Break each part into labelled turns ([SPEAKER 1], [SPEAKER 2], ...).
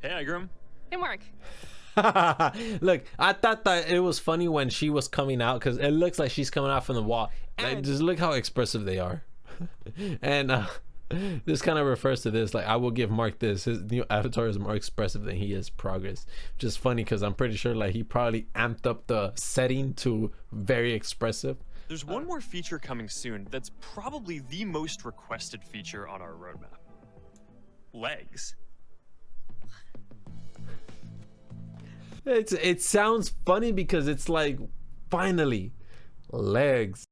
[SPEAKER 1] Hey, Igram.
[SPEAKER 2] Hey, Mark.
[SPEAKER 3] Look, I thought that it was funny when she was coming out because it looks like she's coming out from the wall. Like, just look how expressive they are. And this kind of refers to this. Like, I will give Mark this. His new avatar is more expressive than he is progress. Which is funny because I'm pretty sure like he probably amped up the setting to very expressive.
[SPEAKER 1] There's one more feature coming soon that's probably the most requested feature on our roadmap. Legs.
[SPEAKER 3] It sounds funny because it's like finally legs.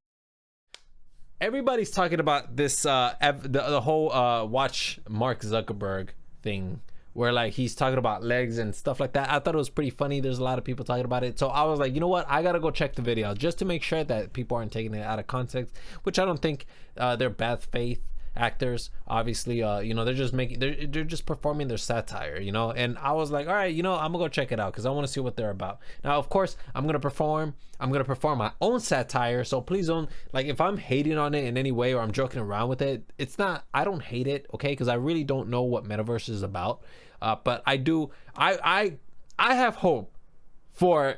[SPEAKER 3] Everybody's talking about this the whole watch Mark Zuckerberg thing where like he's talking about legs and stuff like that. I thought it was pretty funny. There's a lot of people talking about it, so I was like, you know what, I gotta go check the video just to make sure that people aren't taking it out of context, which I don't think. They're bad faith actors, obviously. You know, they're just making, they're just performing their satire, you know. And I was like, all right, you know, I'm gonna go check it out because I want to see what they're about. Now of course I'm gonna perform my own satire, so please don't, like, if I'm hating on it in any way or I'm joking around with it, it's not, I don't hate it, okay, because I really don't know what metaverse is about. But I do, I have hope for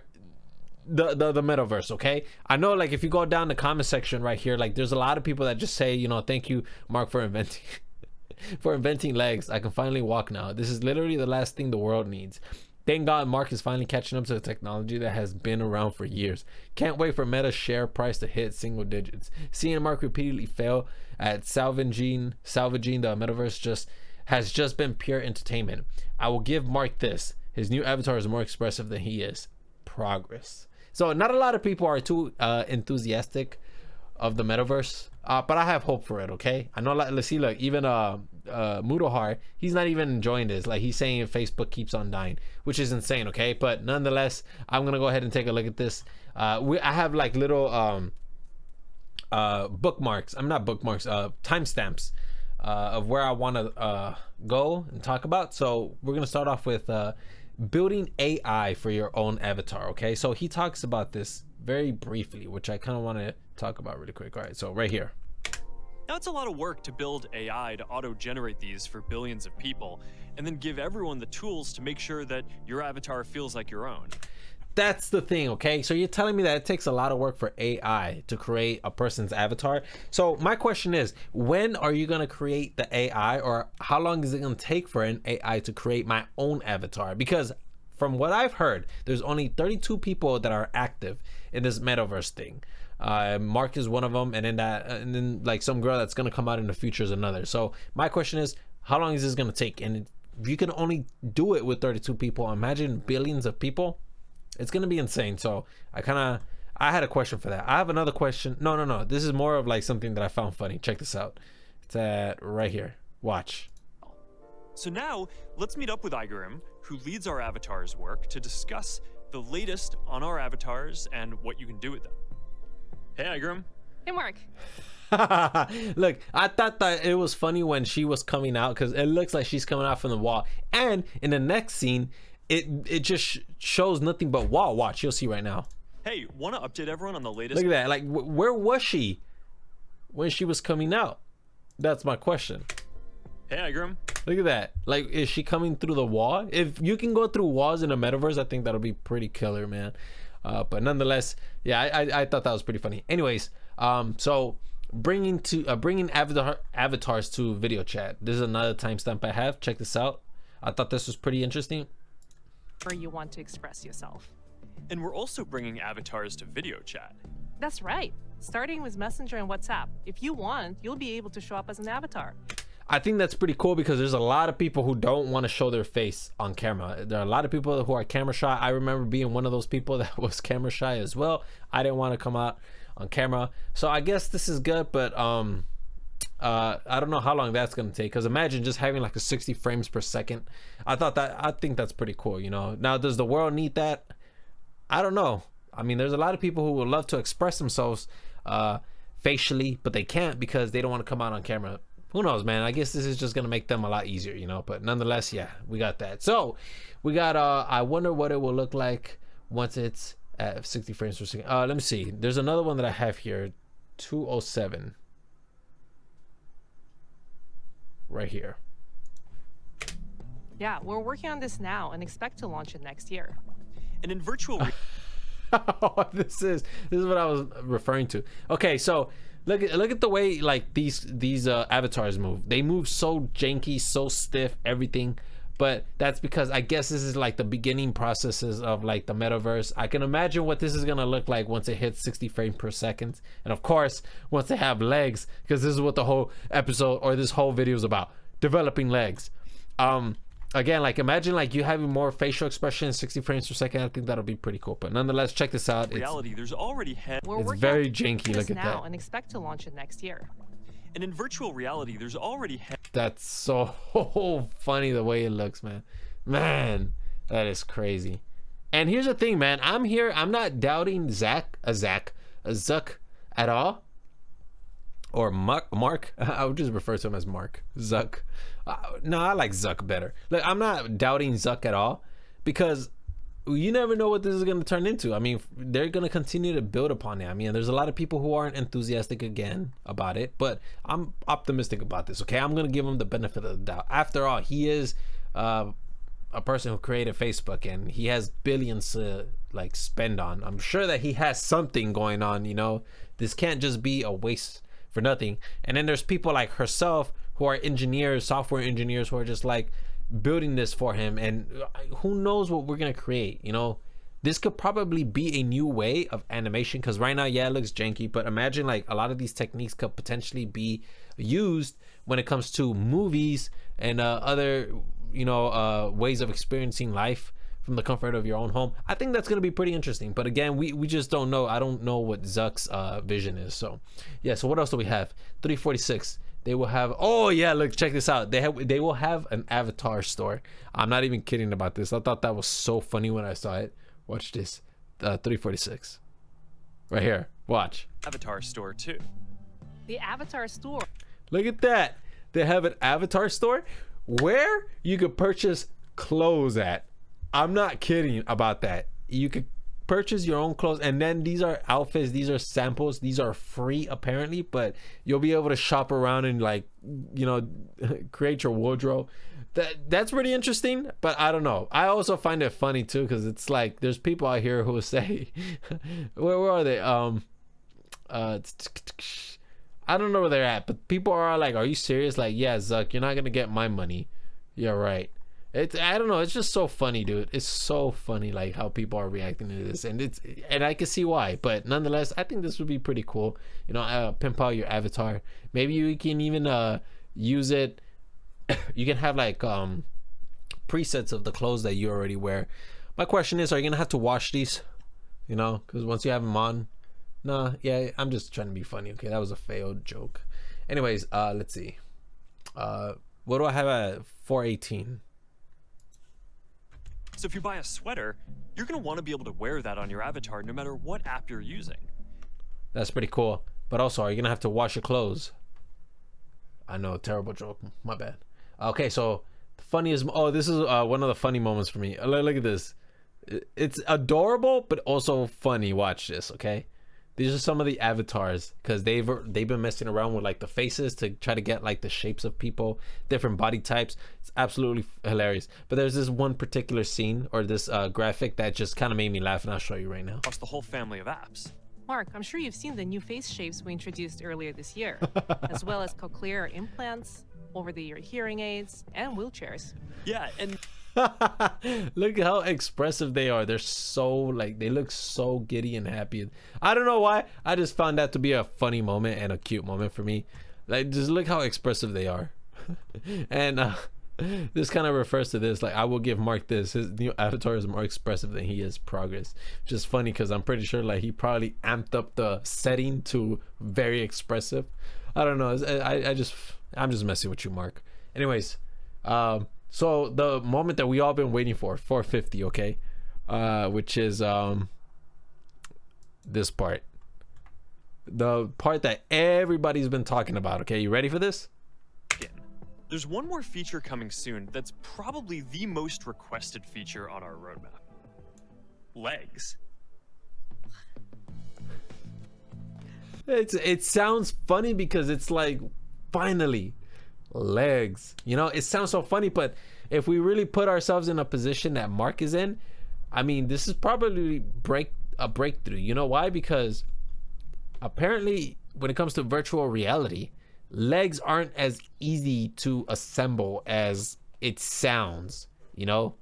[SPEAKER 3] the metaverse, okay. I know, like, if you go down the comment section right here, like, there's a lot of people that just say, you know, thank you, Mark, for inventing for inventing legs. I can finally walk now. This is literally the last thing the world needs. Thank God Mark is finally catching up to the technology that has been around for years. Can't wait for Meta's share price to hit single digits. Seeing Mark repeatedly fail at salvaging the metaverse has just been pure entertainment. I will give Mark this. His new avatar is more expressive than he is. Progress. So not a lot of people are too enthusiastic of the metaverse, but I have hope for it, okay. I know, like, let's see, look, even Mudohar, he's not even enjoying this. Like, he's saying Facebook keeps on dying, which is insane, okay. But nonetheless, I'm gonna go ahead and take a look at this. I have like little bookmarks, I'm not bookmarks, timestamps of where I want to go and talk about. So we're gonna start off with building AI for your own avatar, okay. So he talks about this very briefly, which I kind of want to talk about really quick. All right, so right here.
[SPEAKER 1] Now, it's a lot of work to build AI to auto-generate these for billions of people, and then give everyone the tools to make sure that your avatar feels like your own.
[SPEAKER 3] That's the thing, okay. So you're telling me that it takes a lot of work for AI to create a person's avatar. So my question is, when are you going to create the AI, or how long is it going to take for an AI to create my own avatar? Because from what I've heard, there's only 32 people that are active in this metaverse thing. Mark is one of them, and then like some girl that's going to come out in the future is another. So my question is, how long is this going to take? And if you can only do it with 32 people, imagine billions of people. It's gonna be insane. So I had a question for that. I have another question. No, this is more of like something that I found funny. Check this out. It's at right here. Watch.
[SPEAKER 1] So now let's meet up with Igram, who leads our avatars work, to discuss the latest on our avatars and what you can do with them. Hey, Igram.
[SPEAKER 2] Hey, Mark.
[SPEAKER 3] Look, I thought that it was funny when she was coming out because it looks like she's coming out from the wall, and in the next scene it just shows nothing but wall. Watch, you'll see right now.
[SPEAKER 1] Hey, want to update everyone on the latest?
[SPEAKER 3] Look at that. Like, where was she when she was coming out? That's my question.
[SPEAKER 1] Hey, Igram.
[SPEAKER 3] Look at that. Like, is she coming through the wall? If you can go through walls in a metaverse, I think that'll be pretty killer, man. But nonetheless, yeah, I thought that was pretty funny. Anyways, so bringing avatars to video chat. This is another timestamp I have. Check this out. I thought this was pretty interesting.
[SPEAKER 2] Or you want to express yourself.
[SPEAKER 1] And we're also bringing avatars to video chat.
[SPEAKER 2] That's right. Starting with Messenger and WhatsApp. If you want, you'll be able to show up as an avatar.
[SPEAKER 3] I think that's pretty cool because there's a lot of people who don't want to show their face on camera. There are a lot of people who are camera shy. I remember being one of those people that was camera shy as well. I didn't want to come out on camera. So I guess this is good, but I don't know how long that's gonna take, because imagine just having like a 60 frames per second. I think that's pretty cool, you know. Now, does the world need that? I don't know. I mean, there's a lot of people who would love to express themselves facially, but they can't because they don't want to come out on camera. Who knows, man? I guess this is just gonna make them a lot easier, you know. But nonetheless, yeah, we got that. So we got I wonder what it will look like once it's at 60 frames per second. Let me see. There's another one that I have here, 207. Right here.
[SPEAKER 2] Yeah, we're working on this now and expect to launch it next year.
[SPEAKER 1] And in virtual
[SPEAKER 3] This is what I was referring to. Okay, so look at the way like these avatars move. They move so janky, so stiff, everything. But that's because I guess this is like the beginning processes of like the metaverse. I can imagine what this is gonna look like once it hits 60 frames per second, and of course once they have legs, because this is what the whole episode or this whole video is about: developing legs. Again, like imagine like you having more facial expression in 60 frames per second. I think that'll be pretty cool. But nonetheless, check this out.
[SPEAKER 1] reality, there's already
[SPEAKER 2] We're
[SPEAKER 3] It's
[SPEAKER 2] working
[SPEAKER 3] very
[SPEAKER 2] on
[SPEAKER 3] janky.
[SPEAKER 2] this
[SPEAKER 3] Look at
[SPEAKER 2] now
[SPEAKER 3] that.
[SPEAKER 2] and expect to launch it next year.
[SPEAKER 1] And in virtual reality, there's already
[SPEAKER 3] That's so funny the way it looks, man. Man, that is crazy. And here's the thing, man. I'm not doubting Zuck at all. Or Mark. I would just refer to him as Mark. Zuck. No, I like Zuck better. Look, I'm not doubting Zuck at all, because you never know what this is going to turn into. I mean, they're going to continue to build upon it. I mean, there's a lot of people who aren't enthusiastic again about it, but I'm optimistic about this. Okay, I'm going to give him the benefit of the doubt. After all, he is a person who created Facebook, and he has billions to like spend on. I'm sure that he has something going on. You know, this can't just be a waste for nothing. And then there's people like herself who are engineers, software engineers, who are just like building this for him, and who knows what we're gonna create. You know, this could probably be a new way of animation, because right now, yeah, it looks janky, but imagine like a lot of these techniques could potentially be used when it comes to movies and other, you know, ways of experiencing life from the comfort of your own home. I think that's going to be pretty interesting. But again, we just don't know. I don't know what Zuck's vision is. So yeah, so what else do we have? 346. They will have, oh yeah, look, check this out. They will have an avatar store. I'm not even kidding about this. I thought that was so funny when I saw it. Watch this. 346. Right here. Watch.
[SPEAKER 1] avatar store too.
[SPEAKER 2] The Avatar store.
[SPEAKER 3] Look at that. They have an avatar store where you could purchase clothes at. I'm not kidding about that. You could purchase your own clothes, and then these are outfits, these are samples, these are free apparently, but you'll be able to shop around and like, you know, create your wardrobe. That's pretty interesting, but I don't know. I also find it funny too, because it's like there's people out here who will say where are they? I don't know where they're at, but people are like, are you serious? Like, yeah, Zuck, you're not gonna get my money. Yeah, right. I don't know, it's just so funny, dude. It's so funny like how people are reacting to this, and I can see why, but nonetheless, I think this would be pretty cool. You know, pimp out your avatar. Maybe you can even use it. You can have like presets of the clothes that you already wear. My question is, are you gonna have to wash these? You know, because once you have them on. Nah, yeah, I'm just trying to be funny. Okay, that was a failed joke. Anyways, let's see. What do I have at 418?
[SPEAKER 1] So if you buy a sweater, you're going to want to be able to wear that on your avatar no matter what app you're using.
[SPEAKER 3] That's pretty cool. But also, are you gonna have to wash your clothes? I know, terrible joke. My bad. Okay, so the funniest. Oh, this is one of the funny moments for me. Look at this. It's adorable, but also funny. Watch this, okay? These are some of the avatars, because they've been messing around with like the faces to try to get like the shapes of people, different body types. It's absolutely hilarious. But there's this one particular scene or this graphic that just kind of made me laugh, and I'll show you right now.
[SPEAKER 1] Across the whole family of apps.
[SPEAKER 2] Mark, I'm sure you've seen the new face shapes we introduced earlier this year, as well as cochlear implants, over-the-ear hearing aids, and wheelchairs.
[SPEAKER 1] Yeah, and
[SPEAKER 3] Look how expressive they are. They're so like, they look so giddy and happy. I don't know why. I just found that to be a funny moment and a cute moment for me. Like, just look how expressive they are. And this kind of refers to this. Like, I will give Mark this. His new avatar is more expressive than he is progress. Which is funny because I'm pretty sure like he probably amped up the setting to very expressive. I don't know. I'm just messing with you, Mark. Anyways, so the moment that we all been waiting for, 450, okay, which is this part, the part that everybody's been talking about. Okay, you ready for this?
[SPEAKER 1] there's one more feature coming soon that's probably the most requested feature on our roadmap. Legs.
[SPEAKER 3] It sounds funny because it's like, finally, legs. You know, it sounds so funny, but if we really put ourselves in a position that Mark is in, I mean, this is probably a breakthrough. You know why? Because apparently when it comes to virtual reality, legs aren't as easy to assemble as it sounds. You know,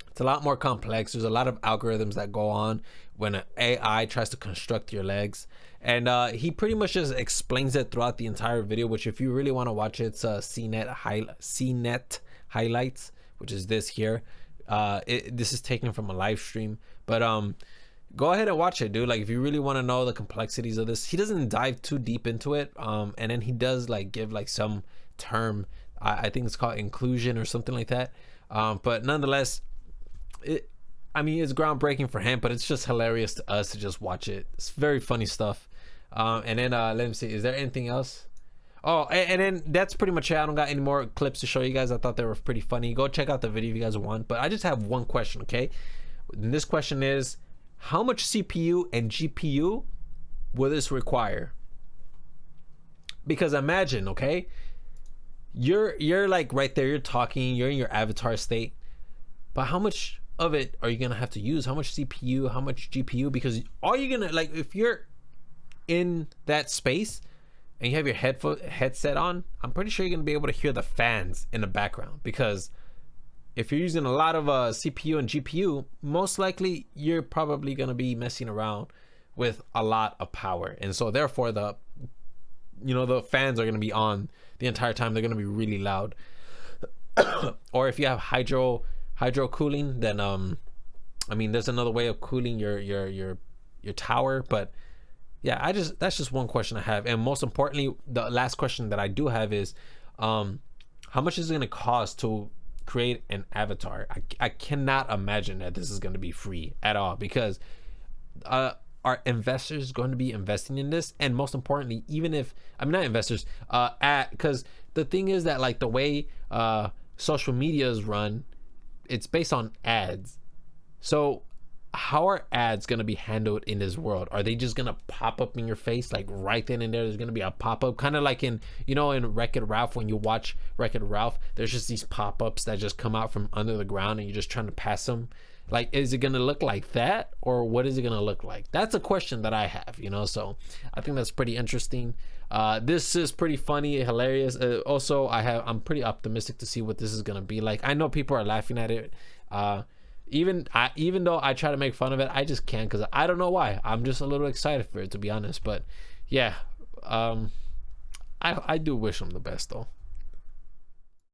[SPEAKER 3] it's a lot more complex. There's a lot of algorithms that go on when an AI tries to construct your legs. And he pretty much just explains it throughout the entire video, which if you really want to watch it, it's CNET highlights, which is this here. This is taken from a live stream, but go ahead and watch it, dude. Like, if you really want to know the complexities of this, he doesn't dive too deep into it. And then he does like give like some term, I think it's called inclusion or something like that. But nonetheless, I mean, it's groundbreaking for him, but it's just hilarious to us to just watch it. It's very funny stuff. And then let me see, is there anything else? Oh, and then that's pretty much it. I don't got any more clips to show you guys. I thought they were pretty funny. Go check out the video if you guys want. But I just have one question, okay? And this question is, how much CPU and GPU will this require? Because imagine, okay, you're like right there, you're talking, you're in your avatar state, but how much of it are you gonna have to use? How much CPU, how much GPU? Because all you're gonna, like, if you're in that space and you have your headset on, I'm pretty sure you're gonna be able to hear the fans in the background. Because if you're using a lot of CPU and GPU, most likely you're probably gonna be messing around with a lot of power, and so therefore the fans are gonna be on the entire time. They're gonna be really loud. Or if you have hydro cooling, then I mean, there's another way of cooling your tower. But yeah, that's just one question I have. And most importantly, the last question that I do have is, how much is it gonna cost to create an avatar? I cannot imagine that this is going to be free at all, because are investors going to be investing in this? And most importantly, even if, I mean, not investors, because the thing is that, like, the way social media is run, it's based on ads. So how are ads going to be handled in this world? Are they just going to pop up in your face, like right then and there? There's going to be a pop-up, kind of like in Wreck-It Ralph. When you watch Wreck-It Ralph, there's just these pop-ups that just come out from under the ground and you're just trying to pass them. Like, is it going to look like that, or what is it going to look like? That's a question that I have, so I think that's pretty interesting. This is pretty funny, hilarious. Also, I'm pretty optimistic to see what this is going to be like. I know people are laughing at it. Even though I try to make fun of it, I just can't, because I don't know why. I'm just a little excited for it, to be honest. But yeah, I do wish them the best, though.